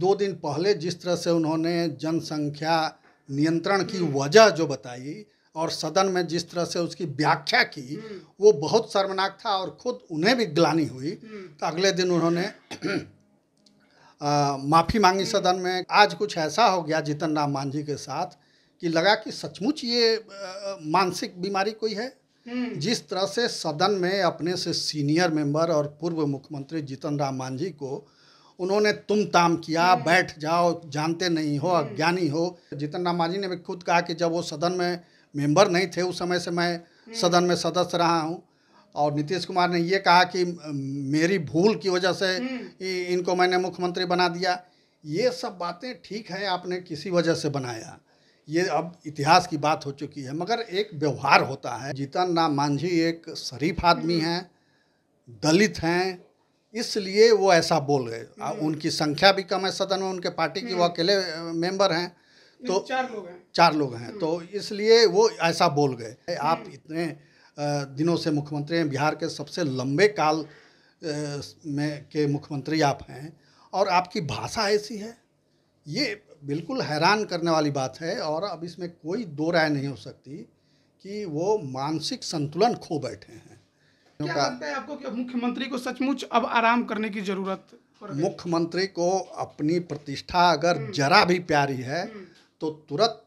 2 दिन पहले जिस तरह से उन्होंने जनसंख्या नियंत्रण की वजह जो बताई और सदन में जिस तरह से उसकी व्याख्या की, वो बहुत शर्मनाक था और खुद उन्हें भी ग्लानि हुई। तो अगले दिन उन्होंने माफ़ी मांगी सदन में। आज कुछ ऐसा हो गया जीतन राम मांझी के साथ कि लगा कि सचमुच ये मानसिक बीमारी कोई है। जिस तरह से सदन में अपने से सीनियर मेंबर और पूर्व मुख्यमंत्री जीतन राम मांझी को उन्होंने तुम ताम किया, बैठ जाओ, जानते नहीं हो, अज्ञानी हो। जीतन राम मांझी ने भी खुद कहा कि जब वो सदन में मेंबर नहीं थे उस समय से मैं सदन में सदस्य रहा हूं। और नीतीश कुमार ने ये कहा कि मेरी भूल की वजह से इनको मैंने मुख्यमंत्री बना दिया। ये सब बातें ठीक है, आपने किसी वजह से बनाया, ये अब इतिहास की बात हो चुकी है, मगर एक व्यवहार होता है। जीतन राम मांझी एक शरीफ आदमी हैं, दलित हैं, इसलिए वो ऐसा बोल गए। उनकी संख्या भी कम है सदन में, उनके पार्टी की वो अकेले मेंबर हैं, तो 4 लोग हैं, तो इसलिए वो ऐसा बोल गए। आप इतने दिनों से मुख्यमंत्री हैं, बिहार के सबसे लंबे काल में के मुख्यमंत्री आप हैं और आपकी भाषा ऐसी है, ये बिल्कुल हैरान करने वाली बात है। और अब इसमें कोई दो राय नहीं हो सकती कि वो मानसिक संतुलन खो बैठे हैं। क्या लगता है आपको कि मुख्यमंत्री को सचमुच अब आराम करने की जरूरत पड़ गई? मुख्यमंत्री को अपनी प्रतिष्ठा अगर जरा भी प्यारी है तो तुरंत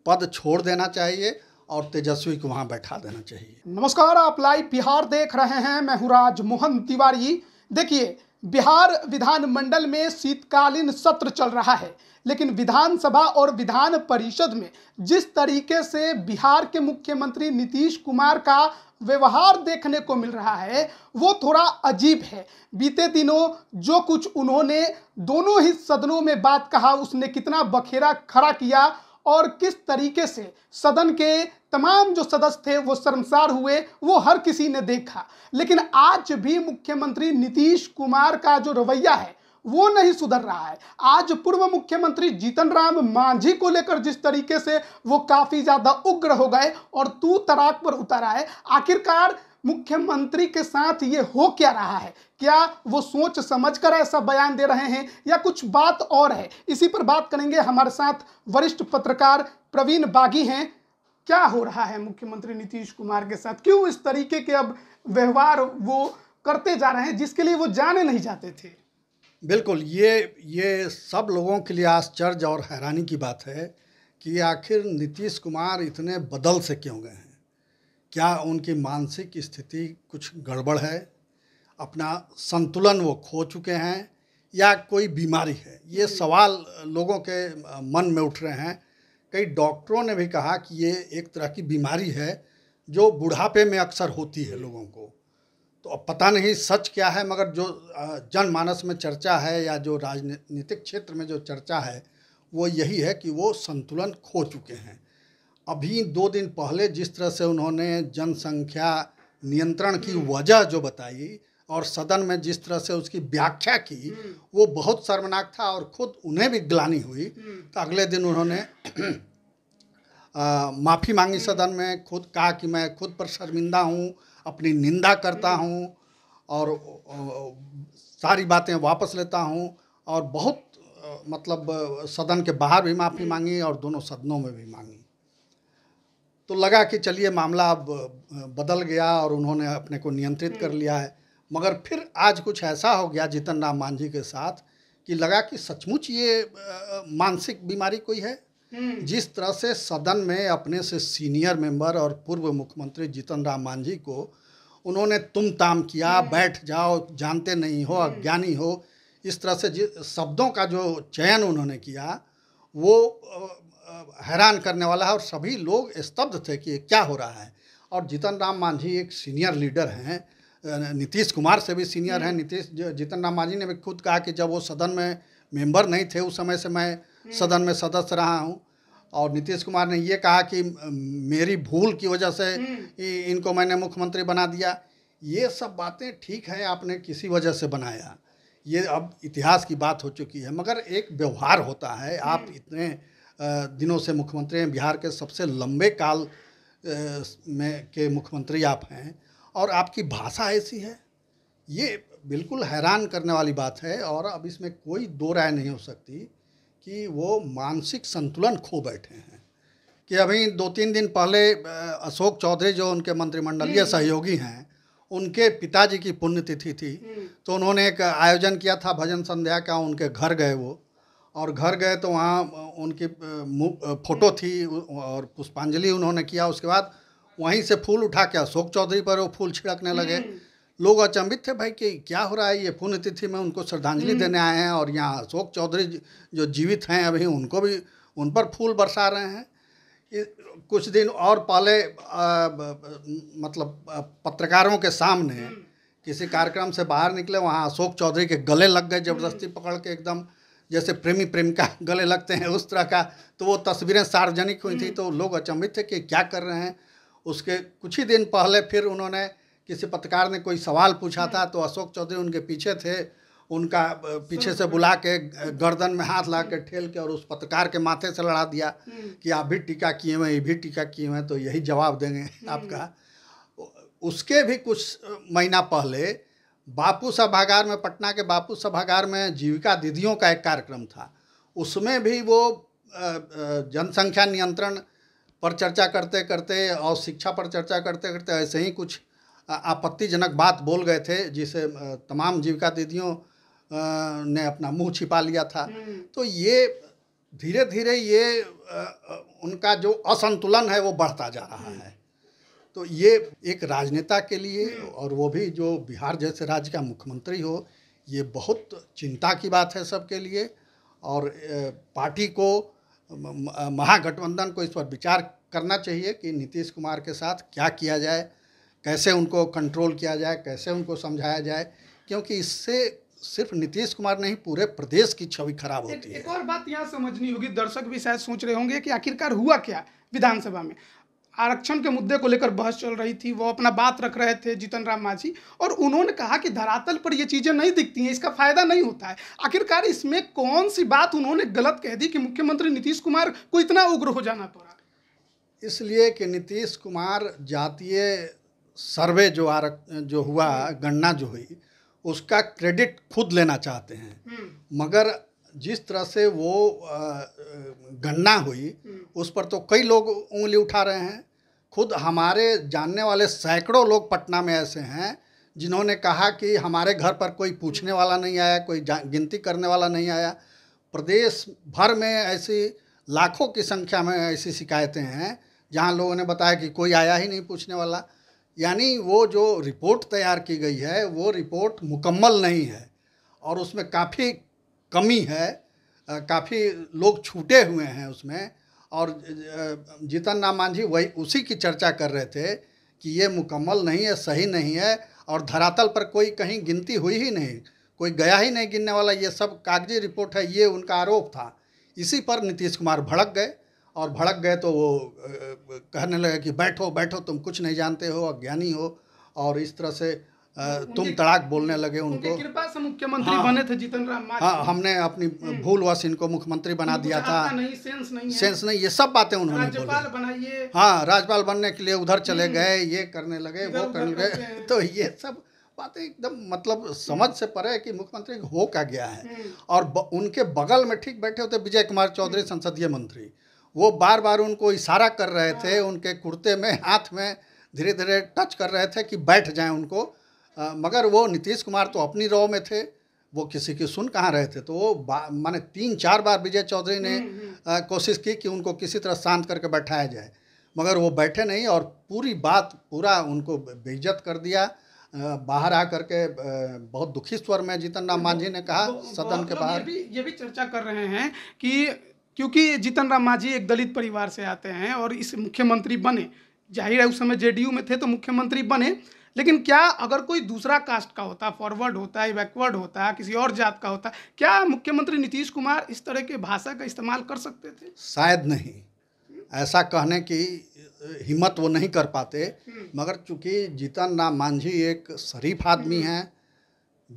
पद छोड़ देना चाहिए और तेजस्वी को वहां बैठा देना चाहिए। नमस्कार, आप लाइव बिहार देख रहे हैं, मैं हूं राजमोहन तिवारी। देखिए, बिहार विधानमंडल में शीतकालीन सत्र चल रहा है, लेकिन विधानसभा और विधान परिषद में जिस तरीके से बिहार के मुख्यमंत्री नीतीश कुमार का व्यवहार देखने को मिल रहा है वो थोड़ा अजीब है। बीते दिनों जो कुछ उन्होंने दोनों ही सदनों में बात कहा, उसने कितना बखेड़ा खड़ा किया और किस तरीके से सदन के तमाम जो सदस्य थे वो शर्मसार हुए, वो हर किसी ने देखा। लेकिन आज भी मुख्यमंत्री नीतीश कुमार का जो रवैया है वो नहीं सुधर रहा है। आज पूर्व मुख्यमंत्री जीतन राम मांझी को लेकर जिस तरीके से वो काफी ज्यादा उग्र हो गए और तू तराक पर उतर आए, आखिरकार मुख्यमंत्री के साथ ये हो क्या रहा है? क्या वो सोच समझकर ऐसा बयान दे रहे हैं या कुछ बात और है? इसी पर बात करेंगे। हमारे साथ वरिष्ठ पत्रकार प्रवीण बागी हैं। क्या हो रहा है मुख्यमंत्री नीतीश कुमार के साथ? क्यों इस तरीके के अब व्यवहार वो करते जा रहे हैं जिसके लिए वो जाने नहीं जाते थे? बिल्कुल, ये सब लोगों के लिए आश्चर्य और हैरानी की बात है कि आखिर नीतीश कुमार इतने बदल से क्यों गए हैं। क्या उनकी मानसिक स्थिति कुछ गड़बड़ है, अपना संतुलन वो खो चुके हैं, या कोई बीमारी है? ये सवाल लोगों के मन में उठ रहे हैं। कई डॉक्टरों ने भी कहा कि ये एक तरह की बीमारी है जो बुढ़ापे में अक्सर होती है लोगों को। तो अब पता नहीं सच क्या है, मगर जो जनमानस में चर्चा है या जो राजनीतिक क्षेत्र में जो चर्चा है वो यही है कि वो संतुलन खो चुके हैं। अभी 2 दिन पहले जिस तरह से उन्होंने जनसंख्या नियंत्रण की वजह जो बताई और सदन में जिस तरह से उसकी व्याख्या की, वो बहुत शर्मनाक था और खुद उन्हें भी ग्लानि हुई। तो अगले दिन उन्होंने माफ़ी मांगी सदन में, खुद कहा कि मैं खुद पर शर्मिंदा हूँ, अपनी निंदा करता हूँ और सारी बातें वापस लेता हूँ। और बहुत मतलब सदन के बाहर भी माफ़ी मांगी और दोनों सदनों में भी मांगी। तो लगा कि चलिए मामला अब बदल गया और उन्होंने अपने को नियंत्रित कर लिया है। मगर फिर आज कुछ ऐसा हो गया जीतन राम मांझी के साथ कि लगा कि सचमुच ये मानसिक बीमारी कोई है। जिस तरह से सदन में अपने से सीनियर मेंबर और पूर्व मुख्यमंत्री जीतन राम मांझी को उन्होंने तुम ताम किया, बैठ जाओ, जानते नहीं हो, अज्ञानी हो, इस तरह से शब्दों का जो चयन उन्होंने किया वो हैरान करने वाला है। और सभी लोग स्तब्ध थे कि क्या हो रहा है। और जीतन राम मांझी एक सीनियर लीडर हैं, नीतीश कुमार से भी सीनियर हैं। जीतन राम मांझी ने भी खुद कहा कि जब वो सदन में मेंबर नहीं थे उस समय से मैं सदन में सदस्य रहा हूं। और नीतीश कुमार ने ये कहा कि मेरी भूल की वजह से इनको मैंने मुख्यमंत्री बना दिया। ये सब बातें ठीक है, आपने किसी वजह से बनाया, ये अब इतिहास की बात हो चुकी है, मगर एक व्यवहार होता है। आप इतने दिनों से मुख्यमंत्री हैं, बिहार के सबसे लंबे काल में के मुख्यमंत्री आप हैं और आपकी भाषा ऐसी है, ये बिल्कुल हैरान करने वाली बात है और अब इसमें कोई दो राय नहीं हो सकती कि वो मानसिक संतुलन खो बैठे हैं। कि अभी 2-3 दिन पहले अशोक चौधरी जो उनके मंत्रिमंडलीय सहयोगी हैं, उनके पिताजी की पुण्यतिथि थी, तो उन्होंने एक आयोजन किया था भजन संध्या का, उनके घर गए वो, और घर गए तो वहाँ उनकी फोटो थी और पुष्पांजलि उन्होंने किया। उसके बाद वहीं से फूल उठा के अशोक चौधरी पर वो फूल छिड़कने लगे। लोग अचंभित थे भाई कि क्या हो रहा है, ये पुण्यतिथि में उनको श्रद्धांजलि देने आए हैं और यहाँ अशोक चौधरी जो जीवित हैं अभी, उनको भी उन पर फूल बरसा रहे हैं। कुछ दिन और पहले मतलब पत्रकारों के सामने किसी कार्यक्रम से बाहर निकले, वहाँ अशोक चौधरी के गले लग गए ज़बरदस्ती पकड़ के, एकदम जैसे प्रेमी प्रेमिका गले लगते हैं उस तरह का। तो वो तस्वीरें सार्वजनिक हुई थी, तो लोग अचंभित थे कि क्या कर रहे हैं। उसके कुछ ही दिन पहले फिर उन्होंने, किसी पत्रकार ने कोई सवाल पूछा था तो अशोक चौधरी उनके पीछे थे, उनका पीछे से बुला के गर्दन में हाथ ला के ठेल के और उस पत्रकार के माथे से लड़ा दिया कि आप भी टीका किए हुए, ये भी टीका किए हुए, तो यही जवाब देंगे आपका। उसके भी कुछ महीना पहले बापू सभागार में, पटना के बापू सभागार में जीविका दीदियों का एक कार्यक्रम था। उसमें भी वो जनसंख्या नियंत्रण पर चर्चा करते करते और शिक्षा पर चर्चा करते करते ऐसे ही कुछ आपत्तिजनक बात बोल गए थे, जिसे तमाम जीविका दीदियों ने अपना मुंह छिपा लिया था। तो ये धीरे धीरे ये उनका जो असंतुलन है वो बढ़ता जा रहा है। तो ये एक राजनेता के लिए, और वो भी जो बिहार जैसे राज्य का मुख्यमंत्री हो, ये बहुत चिंता की बात है सबके लिए। और पार्टी को, महागठबंधन को इस पर विचार करना चाहिए कि नीतीश कुमार के साथ क्या किया जाए, कैसे उनको कंट्रोल किया जाए, कैसे उनको समझाया जाए, क्योंकि इससे सिर्फ नीतीश कुमार नहीं, पूरे प्रदेश की छवि खराब होती है। एक और बात यहाँ समझनी होगी, दर्शक भी शायद सोच रहे होंगे कि आखिरकार हुआ क्या विधानसभा में। आरक्षण के मुद्दे को लेकर बहस चल रही थी, वो अपना बात रख रहे थे जीतन राम मांझी, और उन्होंने कहा कि धरातल पर ये चीज़ें नहीं दिखती हैं, इसका फायदा नहीं होता है। आखिरकार इसमें कौन सी बात उन्होंने गलत कह दी कि मुख्यमंत्री नीतीश कुमार को इतना उग्र हो जाना पड़ा? इसलिए कि नीतीश कुमार जातीय सर्वे जो हुआ, गणना जो हुई, उसका क्रेडिट खुद लेना चाहते हैं, मगर जिस तरह से वो गणना हुई उस पर तो कई लोग उंगली उठा रहे हैं। खुद हमारे जानने वाले सैकड़ों लोग पटना में ऐसे हैं जिन्होंने कहा कि हमारे घर पर कोई पूछने वाला नहीं आया, कोई गिनती करने वाला नहीं आया। प्रदेश भर में ऐसी लाखों की संख्या में ऐसी शिकायतें हैं जहां लोगों ने बताया कि कोई आया ही नहीं पूछने वाला। यानी वो जो रिपोर्ट तैयार की गई है वो रिपोर्ट मुकम्मल नहीं है और उसमें काफ़ी कमी है, काफ़ी लोग छूटे हुए हैं उसमें। और जीतन राम मांझी वही उसी की चर्चा कर रहे थे कि ये मुकम्मल नहीं है, सही नहीं है, और धरातल पर कोई कहीं गिनती हुई ही नहीं, कोई गया ही नहीं गिनने वाला, ये सब कागजी रिपोर्ट है, ये उनका आरोप था। इसी पर नीतीश कुमार भड़क गए, और भड़क गए तो वो कहने लगे कि बैठो बैठो, तुम कुछ नहीं जानते हो, अज्ञानी हो, और इस तरह से तुम तड़ाक बोलने लगे उनको। कृपा से मुख्यमंत्री बने थे जीतन राम मांझी। हाँ, हमने अपनी भूलवश इनको मुख्यमंत्री बना दिया था, सेंस नहीं, ये सब बातें उन्होंने बोली। हाँ, राज्यपाल बनने के लिए उधर चले गए, ये करने लगे, वो करने लगे। तो ये सब बातें एकदम मतलब समझ से परे है कि मुख्यमंत्री हो क्या गया है। और उनके बगल में ठीक बैठे होते विजय कुमार चौधरी, संसदीय मंत्री, वो बार बार उनको इशारा कर रहे थे, उनके कुर्ते में हाथ में धीरे धीरे टच कर रहे थे कि बैठ जाएं उनको। मगर वो नीतीश कुमार तो अपनी रौ में थे, वो किसी की सुन कहाँ रहे थे। तो वो माने 3-4 बार विजय चौधरी ने कोशिश की कि उनको किसी तरह शांत करके बैठाया जाए, मगर वो बैठे नहीं और पूरा उनको बेइज्जत कर दिया। बाहर आकर के बहुत दुखी स्वर में जीतन राम मांझी ने कहा सदन के बाहर। ये भी चर्चा कर रहे हैं कि क्योंकि जीतन राम मांझी एक दलित परिवार से आते हैं और इस मुख्यमंत्री बने, जाहिर है उस समय जेडीयू में थे तो मुख्यमंत्री बने, लेकिन क्या अगर कोई दूसरा कास्ट का होता, फॉरवर्ड होता है, बैकवर्ड होता है, किसी और जात का होता, क्या मुख्यमंत्री नीतीश कुमार इस तरह के भाषा का इस्तेमाल कर सकते थे? शायद नहीं, ऐसा कहने की हिम्मत वो नहीं कर पाते। मगर चूंकि जीतन राम मांझी एक शरीफ आदमी हैं,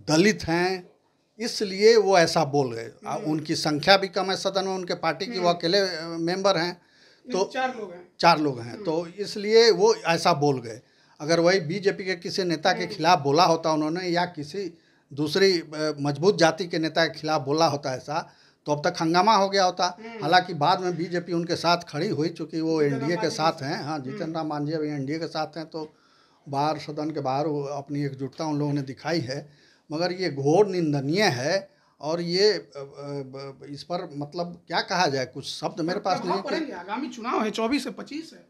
दलित हैं, इसलिए वो ऐसा बोल गए। उनकी संख्या भी कम है सदन में, उनके पार्टी की वो अकेले मेंबर हैं, तो 4 लोग हैं, तो इसलिए वो ऐसा बोल गए। अगर वही बीजेपी के किसी नेता के खिलाफ बोला होता उन्होंने, या किसी दूसरी मजबूत जाति के नेता के खिलाफ बोला होता ऐसा, तो अब तक हंगामा हो गया होता। हालांकि बाद में बीजेपी उनके साथ खड़ी हुई, चूँकि वो एनडीए के साथ हैं। हाँ, जीतन राम मांझी अभी एनडीए के साथ हैं, तो बाहर, सदन के बाहर वो अपनी एकजुटता उन लोगों ने दिखाई है। मगर ये घोर निंदनीय है, और ये इस पर मतलब क्या कहा जाए, कुछ शब्द मेरे पास नहीं है। आगामी चुनाव है, 24 से 25 है।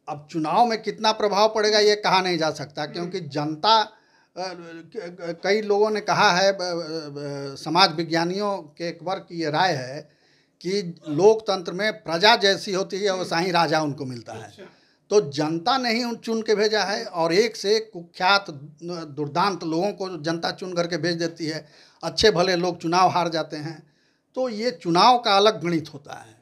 अब चुनाव में कितना प्रभाव पड़ेगा ये कहा नहीं जा सकता, क्योंकि जनता, कई लोगों ने कहा है, समाज विज्ञानियों के एक वर्ग की ये राय है कि लोकतंत्र में प्रजा जैसी होती है वैसा ही राजा उनको मिलता है। तो जनता ने ही चुन के भेजा है, और एक से एक कुख्यात दुर्दांत लोगों को जनता चुन करके भेज देती है। अच्छे भले लोग चुनाव हार जाते हैं। तो ये चुनाव का अलग गणित होता है,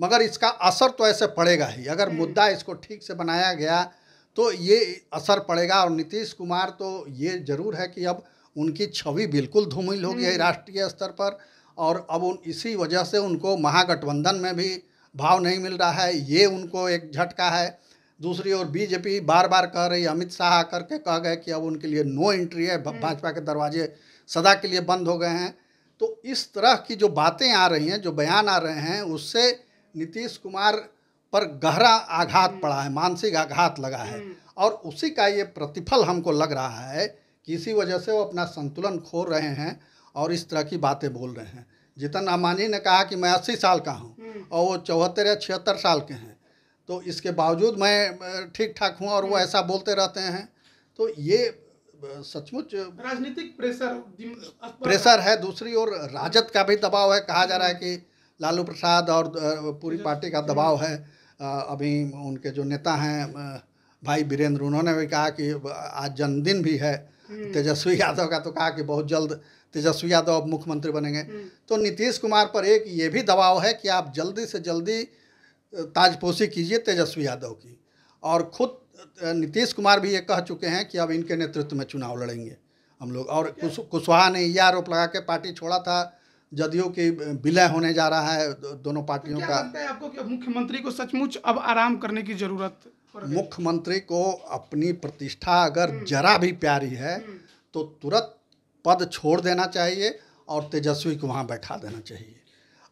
मगर इसका असर तो ऐसे पड़ेगा ही। अगर मुद्दा इसको ठीक से बनाया गया तो ये असर पड़ेगा। और नीतीश कुमार, तो ये जरूर है कि अब उनकी छवि बिल्कुल धूमिल हो गई है राष्ट्रीय स्तर पर, और अब इसी वजह से उनको महागठबंधन में भी भाव नहीं मिल रहा है। ये उनको एक झटका है। दूसरी ओर बीजेपी बार बार कह रही, अमित शाह आकर के कह गए कि अब उनके लिए नो एंट्री है, भाजपा के दरवाजे सदा के लिए बंद हो गए हैं। तो इस तरह की जो बातें आ रही हैं, जो बयान आ रहे हैं, उससे नीतीश कुमार पर गहरा आघात पड़ा है, मानसिक आघात लगा है, और उसी का ये प्रतिफल हमको लग रहा है कि इसी वजह से वो अपना संतुलन खो रहे हैं और इस तरह की बातें बोल रहे हैं। जीतन राम मांझी ने कहा कि मैं 80 साल का हूँ और वो 74 या 76 साल के हैं, तो इसके बावजूद मैं ठीक ठाक हूँ, और वो ऐसा बोलते रहते हैं। तो ये सचमुच राजनीतिक प्रेशर है। दूसरी ओर राजद का भी दबाव है। कहा जा रहा है कि लालू प्रसाद और पूरी पार्टी का दबाव है। अभी उनके जो नेता हैं भाई वीरेंद्र, उन्होंने भी कहा कि आज जन्मदिन भी है तेजस्वी यादव का, तो कहा कि बहुत जल्द तेजस्वी यादव अब मुख्यमंत्री बनेंगे। तो नीतीश कुमार पर एक ये भी दबाव है कि आप जल्दी से जल्दी ताजपोशी कीजिए तेजस्वी यादव की। और खुद नीतीश कुमार भी ये कह चुके हैं कि अब इनके नेतृत्व में चुनाव लड़ेंगे हम लोग। और कुशवाहा ने यह आरोप लगा के पार्टी छोड़ा था, जदयू की विलय होने जा रहा है दोनों पार्टियों का। क्या लगता है आपको कि मुख्यमंत्री को सचमुच अब आराम करने की जरूरत? मुख्यमंत्री को अपनी प्रतिष्ठा अगर जरा भी प्यारी है तो तुरंत पद छोड़ देना चाहिए और तेजस्वी को वहाँ बैठा देना चाहिए।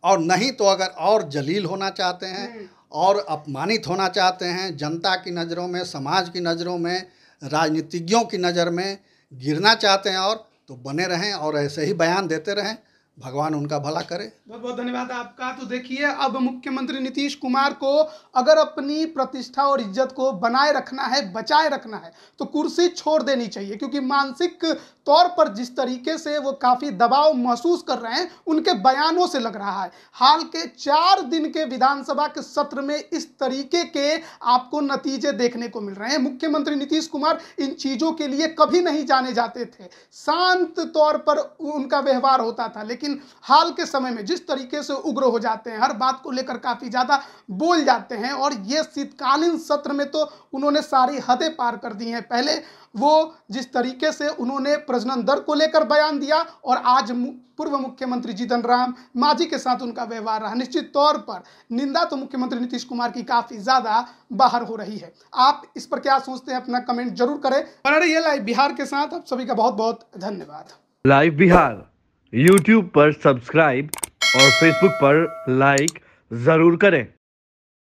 और नहीं तो अगर और जलील होना चाहते हैं और अपमानित होना चाहते हैं, जनता की नज़रों में, समाज की नज़रों में, राजनीतिज्ञों की नज़र में गिरना चाहते हैं, और तो बने रहें और ऐसे ही बयान देते रहें। भगवान उनका भला करे। बहुत बहुत धन्यवाद आपका। तो देखिए, अब मुख्यमंत्री नीतीश कुमार को अगर अपनी प्रतिष्ठा और इज्जत को बनाए रखना है, बचाए रखना है, तो कुर्सी छोड़ देनी चाहिए, क्योंकि मानसिक तौर पर जिस तरीके से वो काफ़ी दबाव महसूस कर रहे हैं, उनके बयानों से लग रहा है। हाल के 4 दिन के विधानसभा के सत्र में इस तरीके के आपको नतीजे देखने को मिल रहे हैं। मुख्यमंत्री नीतीश कुमार इन चीज़ों के लिए कभी नहीं जाने जाते थे, शांत तौर पर उनका व्यवहार होता था, लेकिन हाल के समय में जिस तरीके से उग्र हो जाते हैं, हर बात को लेकर काफी ज्यादा बोल जाते हैं, और ये शीतकालीन सत्र में तो उन्होंने सारी हदें पार कर दी हैं। पहले वो जिस तरीके से उन्होंने प्रजनन दर को लेकर बयान दिया, और आज पूर्व मुख्यमंत्री जीतन राम मांझी के साथ उनका व्यवहार रहा, निश्चित तौर पर निंदा तो मुख्यमंत्री नीतीश कुमार की काफी ज्यादा बाहर हो रही है। आप इस पर क्या सोचते हैं, अपना कमेंट जरूर करें। बने रहिए लाइव बिहार के साथ। आप सभी का बहुत बहुत धन्यवाद। लाइव बिहार YouTube पर सब्सक्राइब और Facebook पर लाइक जरूर करें।